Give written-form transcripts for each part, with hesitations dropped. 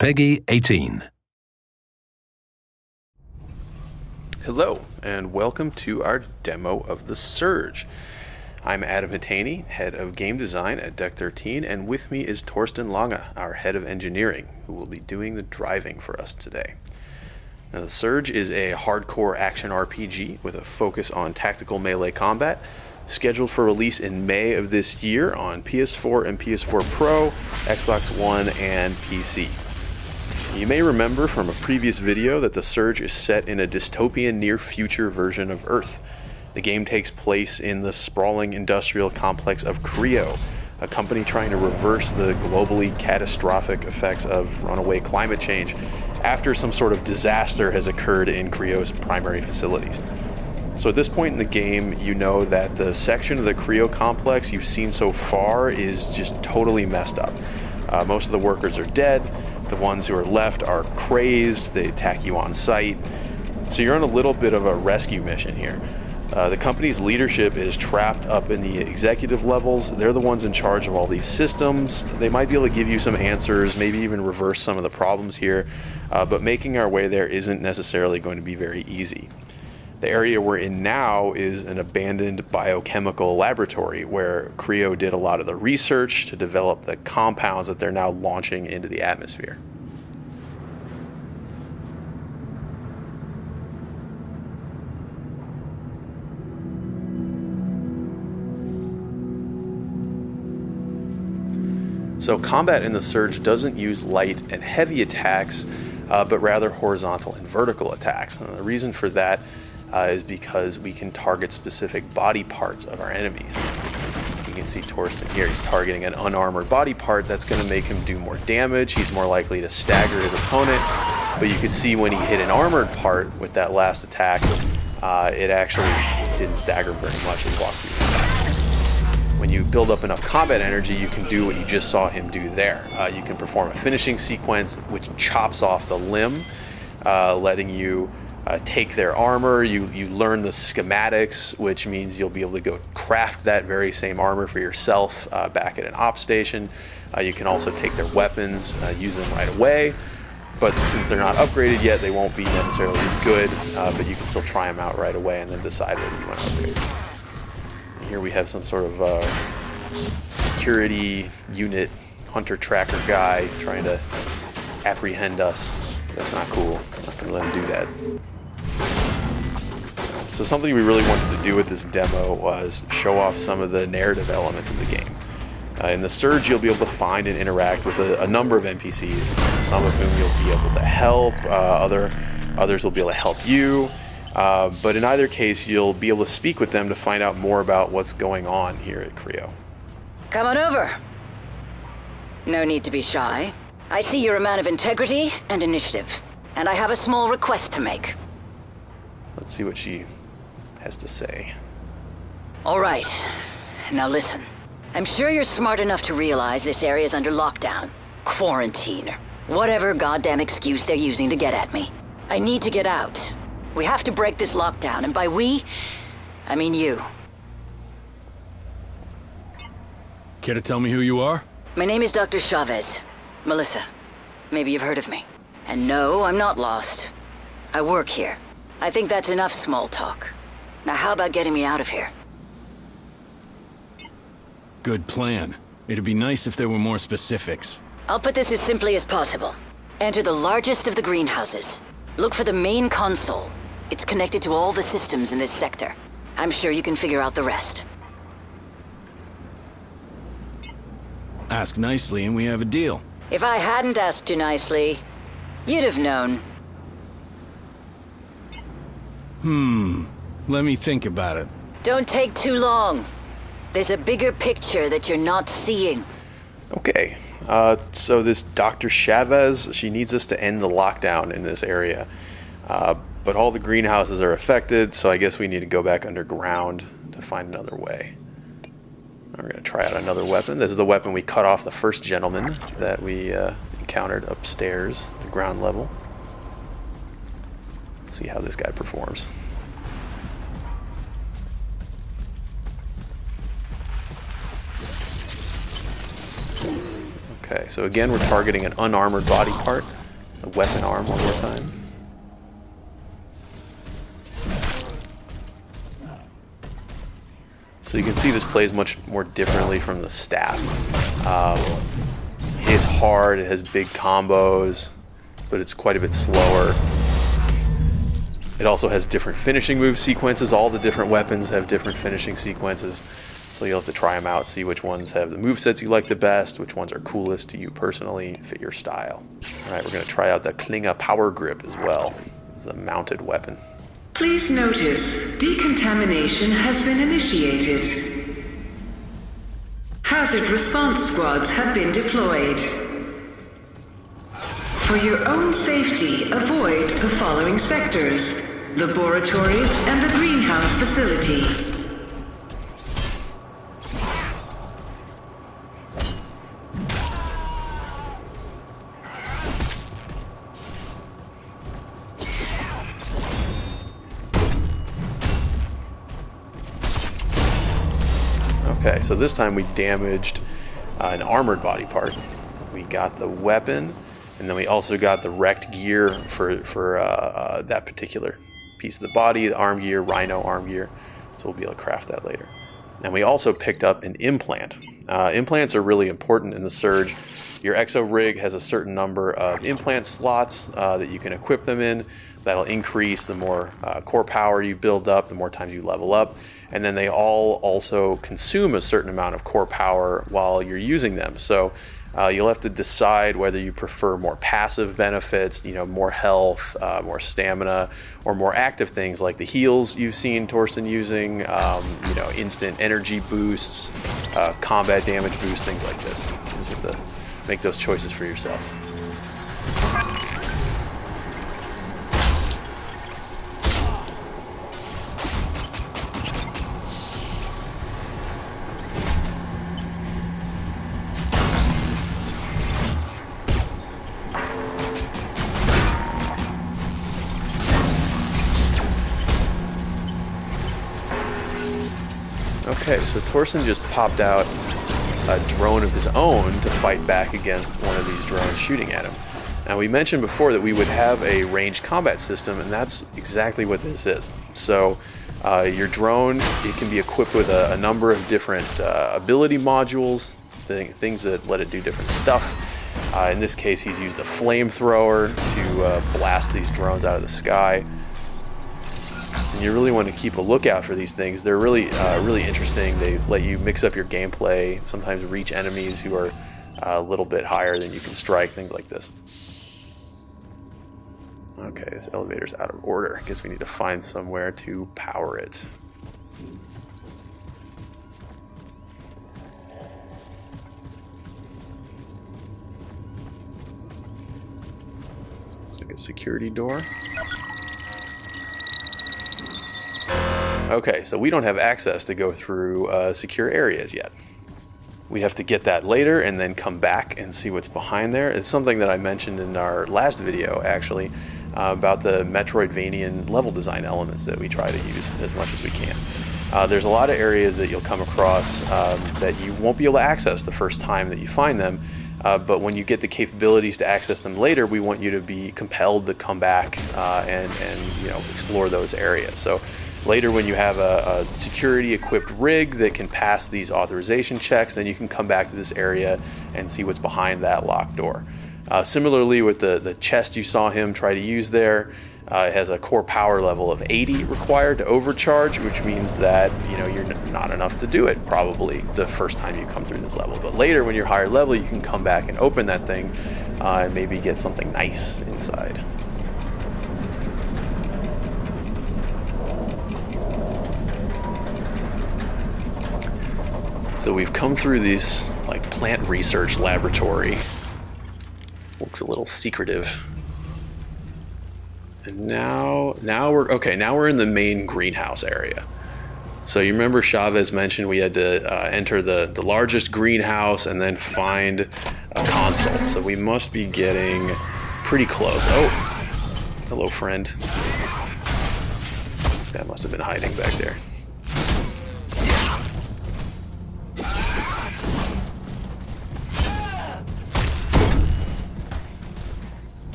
Peggy 18. Hello, and welcome to our demo of The Surge. I'm Adam Hatani, head of game design at Deck 13, and with me is Torsten Lange, our head of engineering, who will be doing the driving for us today. Now, The Surge is a hardcore action RPG with a focus on tactical melee combat, scheduled for release in May of this year on PS4 and PS4 Pro, Xbox One, and PC. You may remember from a previous video that The Surge is set in a dystopian near-future version of Earth. The game takes place in the sprawling industrial complex of Creo, a company trying to reverse the globally catastrophic effects of runaway climate change after some sort of disaster has occurred in Creo's primary facilities. So at this point in the game, you know that the section of the Creo complex you've seen so far is just totally messed up. Most of the workers are dead. The ones who are left are crazed. They attack you on sight. So you're on a little bit of a rescue mission here. The company's leadership is trapped up in the executive levels. They're the ones in charge of all these systems. They might be able to give you some answers, maybe even reverse some of the problems here, but making our way there isn't necessarily going to be very easy. The area we're in now is an abandoned biochemical laboratory where Creo did a lot of the research to develop the compounds that they're now launching into the atmosphere. So combat in The Surge doesn't use light and heavy attacks, but rather horizontal and vertical attacks. And the reason for that is because we can target specific body parts of our enemies. You can see Torsten here, he's targeting an unarmored body part that's going to make him do more damage. He's more likely to stagger his opponent, but you can see when he hit an armored part with that last attack, it actually didn't stagger very much and walked through the attack. When you build up enough combat energy, you can do what you just saw him do there. You can perform a finishing sequence which chops off the limb, letting you take their armor. You learn the schematics, which means you'll be able to go craft that very same armor for yourself back at an op station. You can also take their weapons, use them right away, but since they're not upgraded yet, they won't be necessarily as good, but you can still try them out right away and then decide whether you want to upgrade. And here we have some sort of security unit hunter tracker guy trying to apprehend us. That's not cool. I'm not going to let him do that. So something we really wanted to do with this demo was show off some of the narrative elements of the game. In The Surge, you'll be able to find and interact with a number of NPCs, some of whom you'll be able to help, others will be able to help you, but in either case, you'll be able to speak with them to find out more about what's going on here at Creo. Come on over. No need to be shy. I see you're a man of integrity and initiative, and I have a small request to make. Let's see what she has to say. All right. Now listen. I'm sure you're smart enough to realize this area's under lockdown, quarantine, or whatever goddamn excuse they're using to get at me. I need to get out. We have to break this lockdown, and by we, I mean you. Care to tell me who you are? My name is Dr. Chavez. Melissa. Maybe you've heard of me. And no, I'm not lost. I work here. I think that's enough small talk. Now how about getting me out of here? Good plan. It'd be nice if there were more specifics. I'll put this as simply as possible. Enter the largest of the greenhouses. Look for the main console. It's connected to all the systems in this sector. I'm sure you can figure out the rest. Ask nicely and we have a deal. If I hadn't asked you nicely, you'd have known. Let me think about it. Don't take too long. There's a bigger picture that you're not seeing. Okay, so this Dr. Chavez, she needs us to end the lockdown in this area. But all the greenhouses are affected, so I guess we need to go back underground to find another way. We're going to try out another weapon. This is the weapon we cut off the first gentleman that we encountered upstairs, the ground level. Let's see how this guy performs. Okay, so again, we're targeting an unarmored body part. A weapon arm one more time. So you can see this plays much more differently from the staff. It's hard, it has big combos, but it's quite a bit slower. It also has different finishing move sequences. All the different weapons have different finishing sequences. So you'll have to try them out, see which ones have the movesets you like the best, which ones are coolest to you personally, fit your style. Alright, we're going to try out the Klinga Power Grip as well. It's a mounted weapon. Please notice, decontamination has been initiated. Hazard response squads have been deployed. For your own safety, avoid the following sectors: laboratories and the greenhouse facility. Okay, so this time we damaged an armored body part. We got the weapon, and then we also got the wrecked gear for that particular piece of the body, the arm gear, rhino arm gear. So we'll be able to craft that later. And we also picked up an implant. Implants are really important in the Surge. Your exo rig has a certain number of implant slots that you can equip them in. That'll increase the more core power you build up, the more times you level up. And then they all also consume a certain amount of core power while you're using them. So you'll have to decide whether you prefer more passive benefits, more health, more stamina, or more active things like the heals you've seen Torsten using, instant energy boosts, combat damage boosts, things like this. You just have to make those choices for yourself. Okay, so Torsten just popped out a drone of his own to fight back against one of these drones shooting at him. Now, we mentioned before that we would have a ranged combat system, and that's exactly what this is. So your drone, it can be equipped with a number of different ability modules, things that let it do different stuff. In this case, he's used a flamethrower to blast these drones out of the sky. And you really want to keep a lookout for these things. They're really interesting. They let you mix up your gameplay, sometimes reach enemies who are a little bit higher than you can strike, things like this. Okay, this elevator's out of order. I guess we need to find somewhere to power it. Like a security door. Okay, so we don't have access to go through secure areas yet. We have to get that later and then come back and see what's behind there. It's something that I mentioned in our last video, actually, about the Metroidvanian level design elements that we try to use as much as we can. There's a lot of areas that you'll come across that you won't be able to access the first time that you find them, but when you get the capabilities to access them later, we want you to be compelled to come back and explore those areas. So later, when you have a security-equipped rig that can pass these authorization checks, then you can come back to this area and see what's behind that locked door. Similarly, with the chest you saw him try to use there, it has a core power level of 80 required to overcharge, which means that you're not enough to do it probably the first time you come through this level. But later, when you're higher level, you can come back and open that thing and maybe get something nice inside. So we've come through this plant research laboratory. Looks a little secretive. And now we're in the main greenhouse area. So you remember Chavez mentioned we had to enter the largest greenhouse and then find a console. So we must be getting pretty close. Oh, hello, friend. That must have been hiding back there.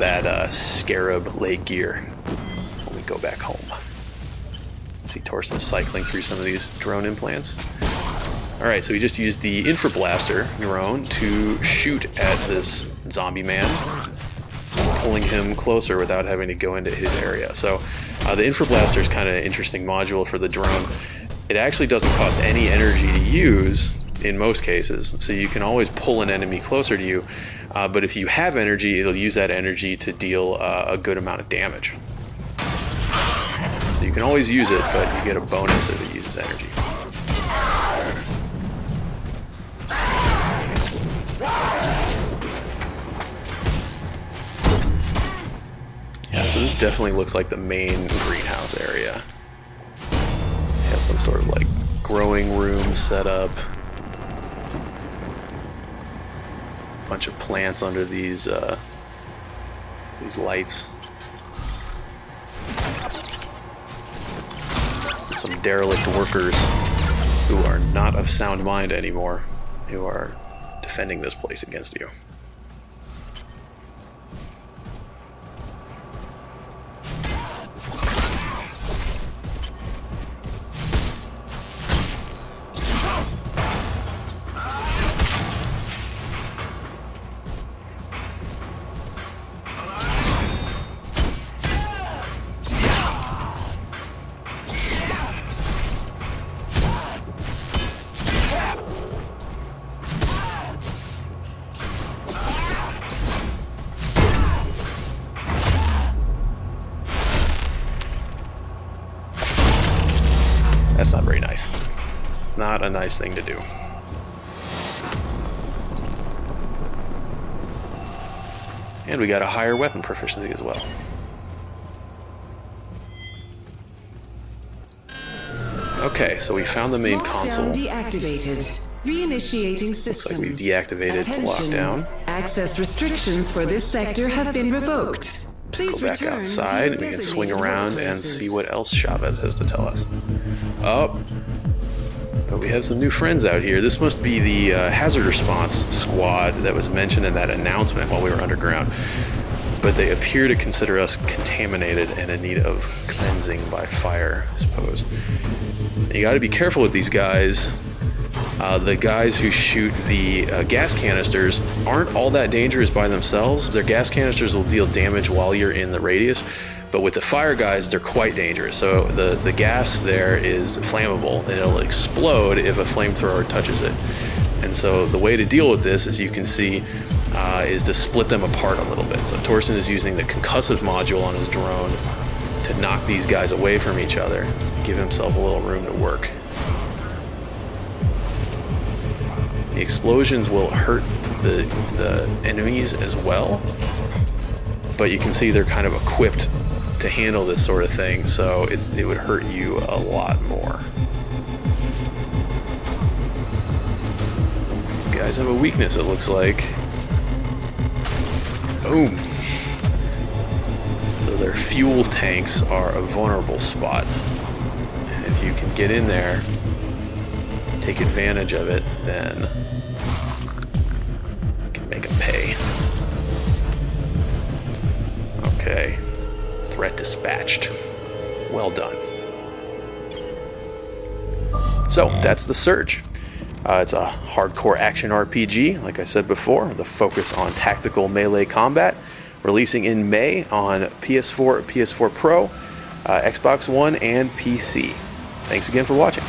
that scarab leg gear when we go back home. See Torsten cycling through some of these drone implants. Alright, so we just used the infrablaster drone to shoot at this zombie man, pulling him closer without having to go into his area. So the infrablaster is kind of an interesting module for the drone. It actually doesn't cost any energy to use in most cases, so you can always pull an enemy closer to you, but if you have energy, it'll use that energy to deal a good amount of damage. So you can always use it, but you get a bonus if it uses energy. Yeah, so this definitely looks like the main greenhouse area. It has some sort of like growing room set up. Bunch of plants under these lights. Some derelict workers who are not of sound mind anymore, who are defending this place against you. That's not very nice. Not a nice thing to do. And we got a higher weapon proficiency as well. Okay, so we found the main console. Deactivated. Reinitiating systems. Looks like we've deactivated lockdown. Access restrictions for this sector have been revoked. Please go back outside and we can swing around and see what else Chavez has to tell us. Oh, but we have some new friends out here. This must be the hazard response squad that was mentioned in that announcement while we were underground. But they appear to consider us contaminated and in need of cleansing by fire, I suppose. And you got to be careful with these guys. The guys who shoot the gas canisters aren't all that dangerous by themselves. Their gas canisters will deal damage while you're in the radius, but with the fire guys, they're quite dangerous. So the gas there is flammable, and it'll explode if a flamethrower touches it. And so the way to deal with this, as you can see, is to split them apart a little bit. So Torsten is using the concussive module on his drone to knock these guys away from each other, give himself a little room to work. The explosions will hurt the enemies as well, but you can see they're kind of equipped to handle this sort of thing, so it would hurt you a lot more. These guys have a weakness, it looks like. Boom. So their fuel tanks are a vulnerable spot, and if you can get in there, take advantage of it, then you can make them pay. Okay. Threat dispatched. Well done. So, that's The Surge. It's a hardcore action RPG, like I said before, with a focus on tactical melee combat, releasing in May on PS4, PS4 Pro, Xbox One, and PC. Thanks again for watching.